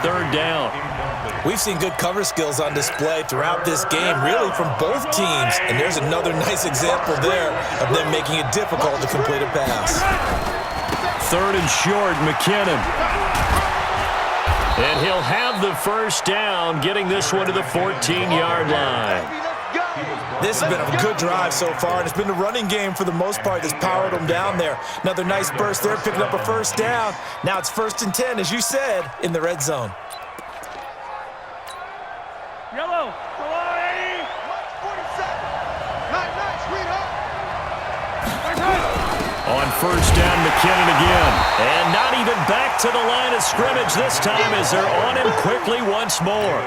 Third down. We've seen good cover skills on display throughout this game, really from both teams. And there's another nice example there of them making it difficult to complete a pass. Third and short, McKinnon. And he'll have the first down, getting this one to the 14-yard line. This has been a good drive so far, and it's been the running game for the most part that's powered them down there. Another nice burst there, picking up a first down. Now it's 1st and 10, as you said, in the red zone. Yellow. On first down, McKinnon again. And not even back to the line of scrimmage this time as they're on him quickly once more.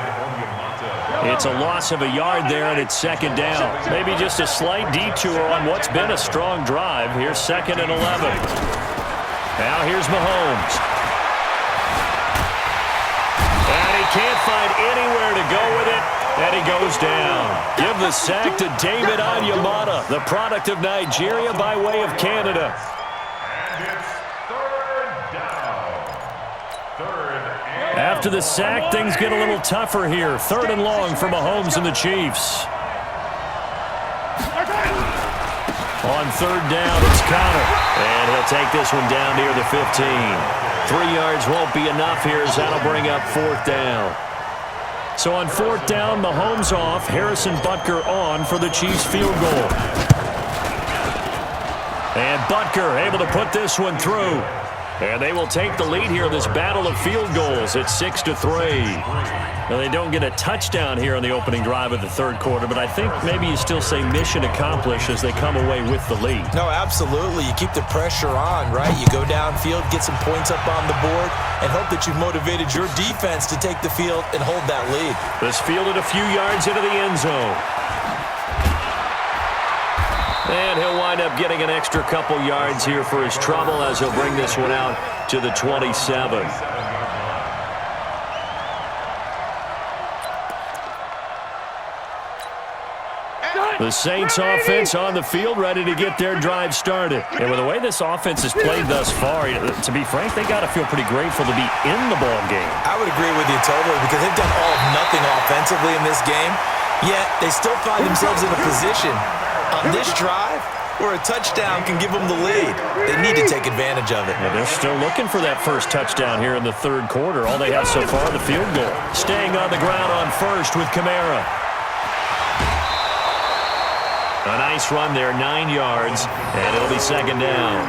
It's a loss of a yard there, and it's 2nd down. Maybe just a slight detour on what's been a strong drive. Here's 2nd and 11. Now here's Mahomes. And he can't find anywhere to go with it, and he goes down. Give the sack to David Onyemata, the product of Nigeria by way of Canada. After the sack, things get a little tougher here. 3rd and long for Mahomes and the Chiefs. On 3rd down, it's Connor. And he'll take this one down near the 15. 3 yards won't be enough here as that'll bring up 4th down. So on 4th down, Mahomes off, Harrison Butker on for the Chiefs field goal. And Butker able to put this one through. And they will take the lead here in this battle of field goals at 6-3. Now, they don't get a touchdown here on the opening drive of the 3rd quarter, but I think maybe you still say mission accomplished as they come away with the lead. No, absolutely. You keep the pressure on, right? You go downfield, get some points up on the board, and hope that you've motivated your defense to take the field and hold that lead. This fielded a few yards into the end zone. And he'll wind up getting an extra couple yards here for his trouble as he'll bring this one out to the 27. The Saints offense on the field, ready to get their drive started. And with the way this offense has played thus far, to be frank, they got to feel pretty grateful to be in the ball game. I would agree with you totally because they've done all of nothing offensively in this game, yet they still find themselves in a position on this drive where a touchdown can give them the lead. They need to take advantage of it. Well, they're still looking for that first touchdown here in the 3rd quarter. All they have so far, the field goal. Staying on the ground on first with Kamara. A nice run there, 9 yards, and it'll be 2nd down.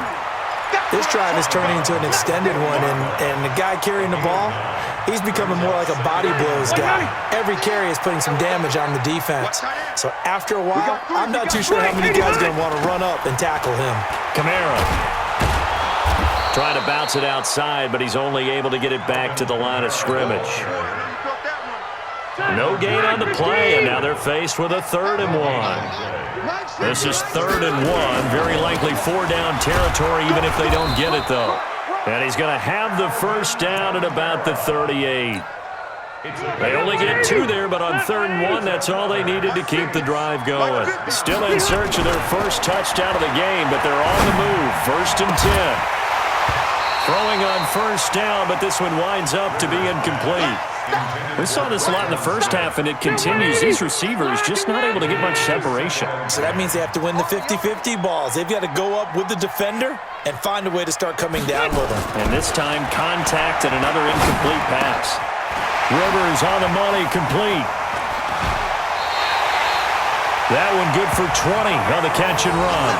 This drive is turning into an extended one, and the guy carrying the ball, he's becoming more like a body blows guy. Every carry is putting some damage on the defense. So after a while, I'm not too sure how many guys are going to want to run up and tackle him. Kamara trying to bounce it outside, but he's only able to get it back to the line of scrimmage. No gain on the play, and now they're faced with a 3rd and 1. This is 3rd and 1, very likely 4-down territory even if they don't get it, though. And he's going to have the first down at about the 38. They only get 2 there, but on 3rd and 1, that's all they needed to keep the drive going. Still in search of their first touchdown of the game, but they're on the move. 1st and 10. Throwing on first down, but this one winds up to be incomplete. We saw this a lot in the first half, and it continues. These receivers just not able to get much separation. So that means they have to win the 50-50 balls. They've got to go up with the defender and find a way to start coming down with them. And this time, contact and another incomplete pass. Rivers on the money, complete. That one good for 20 on the catch and run.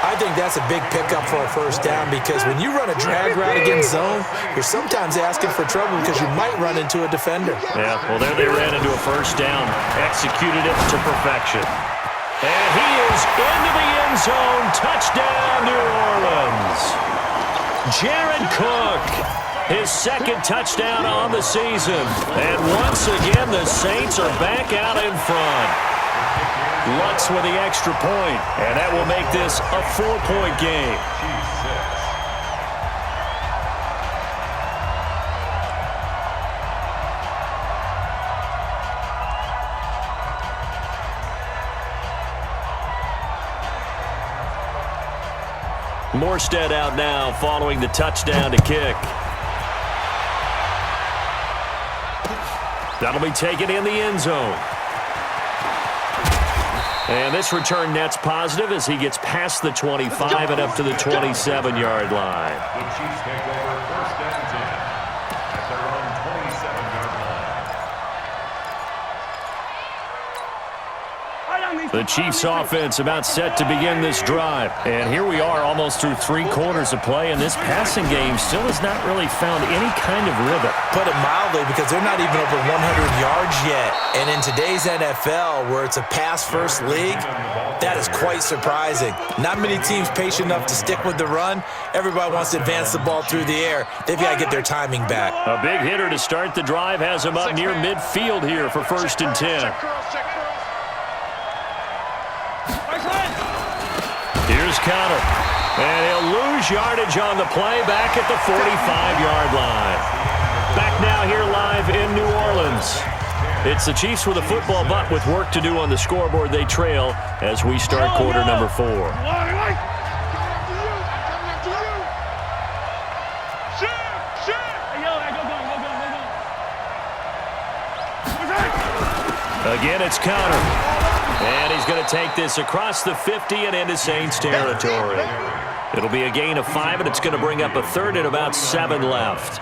I think that's a big pickup for a first down because when you run a drag route against zone, you're sometimes asking for trouble because you might run into a defender. Yeah, well, there they ran into a first down, executed it to perfection. And he is into the end zone. Touchdown, New Orleans. Jared Cook, his 2nd touchdown on the season. And once again, the Saints are back out in front. Lutz with the extra point, and that will make this a 4-point game. Morstead out now following the touchdown to kick. That'll be taken in the end zone. And this return net's positive as he gets past the 25 and up to the 27-yard line. The Chiefs take over first and 10 at their own 27-yard line. The Chiefs offense about set to begin this drive. And here we are almost through 3 quarters of play, and this passing game still has not really found any kind of rhythm. Put it mildly, because they're not even over 100 yards yet. And in today's NFL, where it's a pass-first league, that is quite surprising. Not many teams patient enough to stick with the run. Everybody wants to advance the ball through the air. They've got to get their timing back. A big hitter to start the drive has him up near midfield here for first and 10. Here's Connor. And he'll lose yardage on the play back at the 45-yard line. Back now here live in New Orleans. It's the Chiefs with a football, but with work to do on the scoreboard. They trail as we start quarter number 4. Again, it's Connor. And he's going to take this across the 50 and into Saints territory. It'll be a gain of 5, and it's going to bring up a third and about 7 left.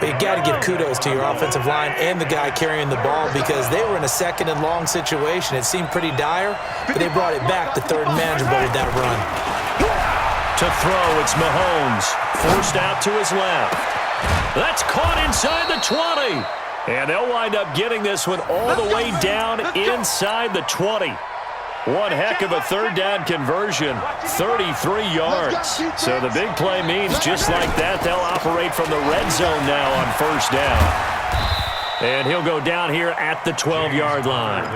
But you got to give kudos to your offensive line and the guy carrying the ball, because they were in a second and long situation. It seemed pretty dire, but they brought it back to third and manageable with that run. To throw, it's Mahomes. Forced out to his left. That's caught inside the 20. And they'll wind up getting this one all the way down inside the 20. One heck of a third down conversion, 33 yards. So the big play means just like that, they'll operate from the red zone now on first down. And he'll go down here at the 12-yard line.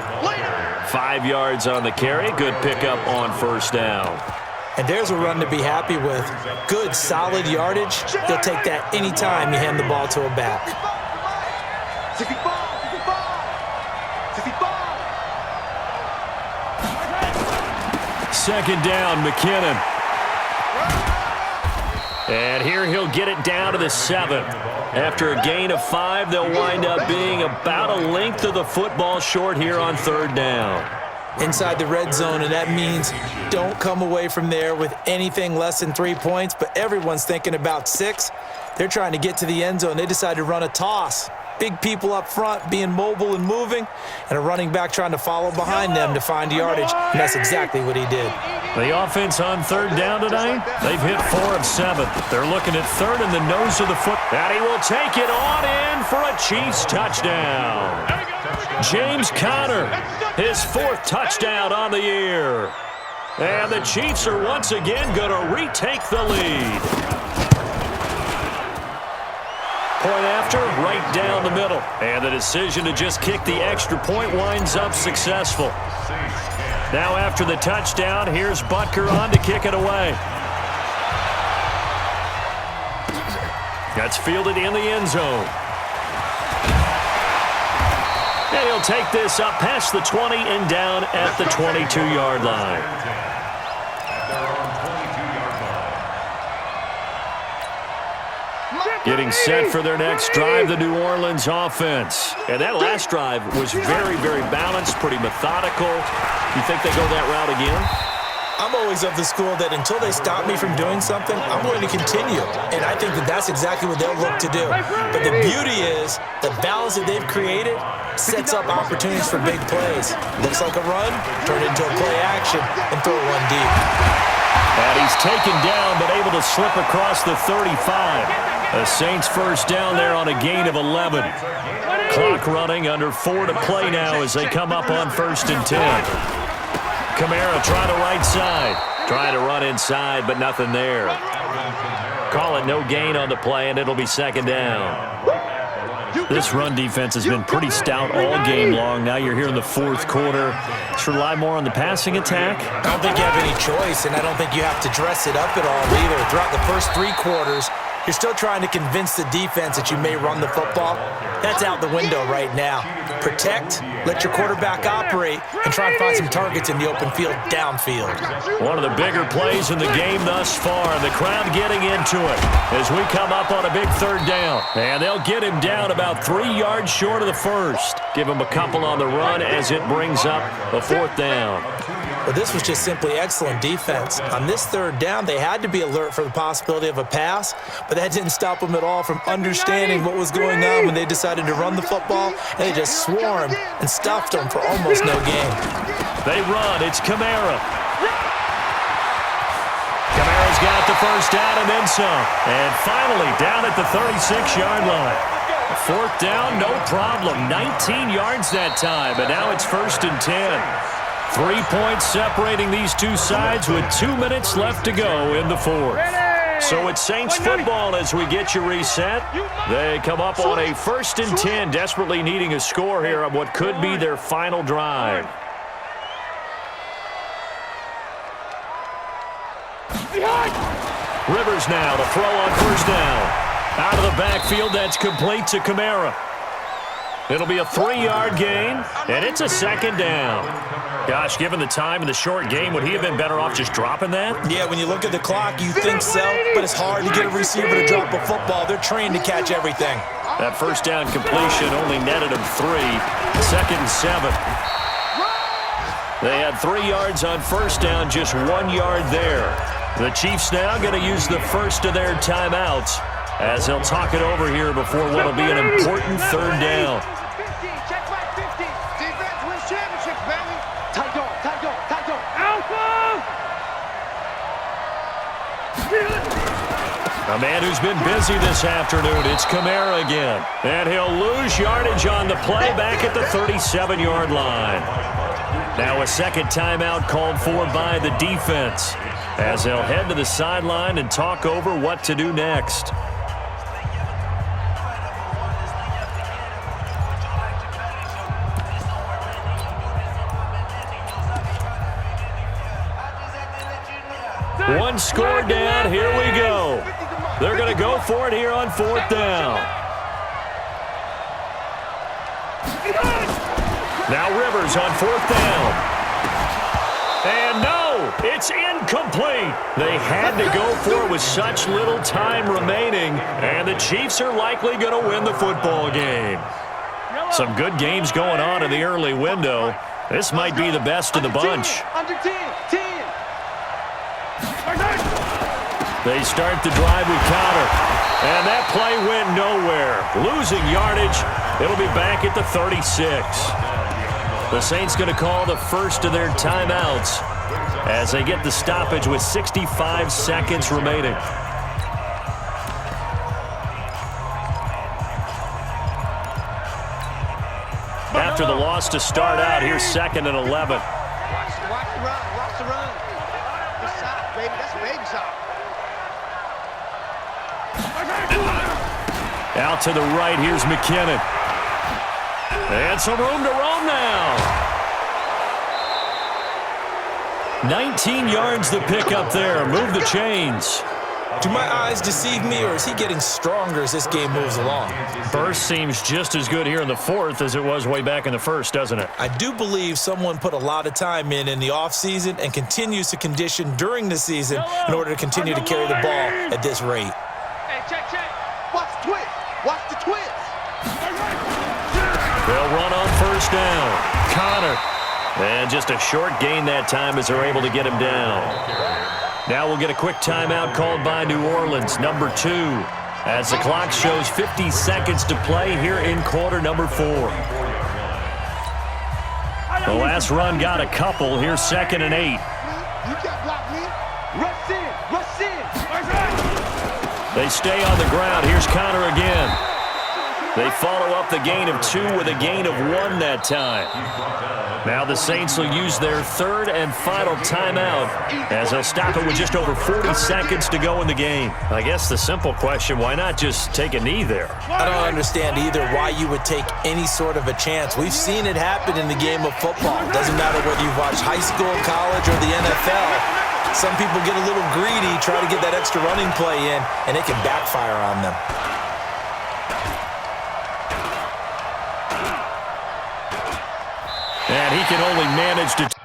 5 yards on the carry. Good pickup on first down. And there's a run to be happy with. Good, solid yardage. They'll take that anytime you hand the ball to a back. Second down, McKinnon. And here he'll get it down to the 7. After a gain of 5, they'll wind up being about a length of the football short here on third down. Inside the red zone, and that means don't come away from there with anything less than 3 points, but everyone's thinking about 6. They're trying to get to the end zone. They decide to run a toss. Big people up front being mobile and moving, and a running back trying to follow behind them to find yardage, and that's exactly what he did. The offense on third down tonight, they've hit 4 of 7. They're looking at third in the nose of the foot. And he will take it on in for a Chiefs touchdown. James Conner, his 4th touchdown on the year. And the Chiefs are once again going to retake the lead. Point after, right down the middle. And the decision to just kick the extra point winds up successful. Now after the touchdown, here's Butker on to kick it away. That's fielded in the end zone. And he'll take this up past the 20 and down at the 22-yard line. Getting set for their next drive, the New Orleans offense. And that last drive was very, very balanced, pretty methodical. You think they go that route again? I'm always of the school that until they stop me from doing something, I'm going to continue. And I think that that's exactly what they'll look to do. But the beauty is the balance that they've created sets up opportunities for big plays. Looks like a run, turn it into a play action, and throw one deep. And he's taken down, but able to slip across the 35. The Saints first down there on a gain of 11. Clock running, under 4 to play now as they come up on first and 10. Kamara trying to right side. Trying to run inside, but nothing there. Call it no gain on the play, and it'll be second down. This run defense has been pretty stout all game long. Now you're here in the 4th quarter. Let's rely more on the passing attack. I don't think you have any choice, and I don't think you have to dress it up at all either. Throughout the first 3 quarters, you're still trying to convince the defense that you may run the football. That's out the window right now. protect, let your quarterback operate, and try and find some targets in the open field downfield. One of the bigger plays in the game thus far. The crowd getting into it as we come up on a big third down. And they'll get him down about 3 yards short of the first. Give him a couple on the run as it brings up a fourth down. But this was just simply excellent defense. On this third down, they had to be alert for the possibility of a pass, but that didn't stop them at all from understanding what was going on when they decided to run the football, and they just swarmed and stuffed them for almost no gain. They run. It's Kamara. Kamara's got the first down and then some. And finally down at the 36-yard line. Fourth down, no problem. 19 yards that time, but now it's 1st and 10. 3 points separating these two sides with 2 minutes left to go in the fourth. So it's Saints football as we get you reset. They come up on a 1st and 10, desperately needing a score here on what could be their final drive. Rivers now to throw on first down. Out of the backfield, that's complete to Kamara. It'll be a 3-yard gain, and it's a 2nd down. Gosh, given the time in the short game, would he have been better off just dropping that? Yeah, when you look at the clock, you think so, but it's hard to get a receiver to drop a football. They're trained to catch everything. That first down completion only netted him 3. 2nd and 7. They had 3 yards on first down, just 1 yard there. The Chiefs now going to use the first of their timeouts as they'll talk it over here before what will be an important third down. A man who's been busy this afternoon, it's Kamara again. And he'll lose yardage on the play back at the 37-yard line. Now a second timeout called for by the defense as they'll head to the sideline and talk over what to do next. One score down, here we go. They're going to go for it here on 4th down. Now Rivers on 4th down. And no, it's incomplete. They had to go for it with such little time remaining, and the Chiefs are likely going to win the football game. Some good games going on in the early window. This might be the best of the bunch. They start the drive with Connor. And that play went nowhere. Losing yardage. It'll be back at the 36. The Saints going to call the first of their timeouts as they get the stoppage with 65 seconds remaining. After the loss to start out, here's 2nd and 11. Watch the run. Watch the run. Good shot, baby. That's a baby shot. Out to the right, here's McKinnon. And some room to roam now. 19 yards the pick up there. Move the chains. Do my eyes deceive me, or is he getting stronger as this game moves along? Burst seems just as good here in the fourth as it was way back in the first, doesn't it? I do believe someone put a lot of time in the offseason and continues to condition during the season in order to continue to carry the ball at this rate. Hey, check. Watch the twist. Watch the twist. They'll run on first down. Connor. And just a short gain that time as they're able to get him down. Now we'll get a quick timeout called by New Orleans, number 2, as the clock shows 50 seconds to play here in quarter number 4. The last run got a couple. Here's 2nd and 8. You can't block me. Rush in. They stay on the ground. Here's Connor again. They follow up the gain of 2 with a gain of 1 that time. Now the Saints will use their third and final timeout as they'll stop it with just over 40 seconds to go in the game. I guess the simple question, why not just take a knee there? I don't understand either why you would take any sort of a chance. We've seen it happen in the game of football. Doesn't matter whether you watch high school, college, or the NFL. Some people get a little greedy, try to get that extra running play in, and it can backfire on them. can only manage to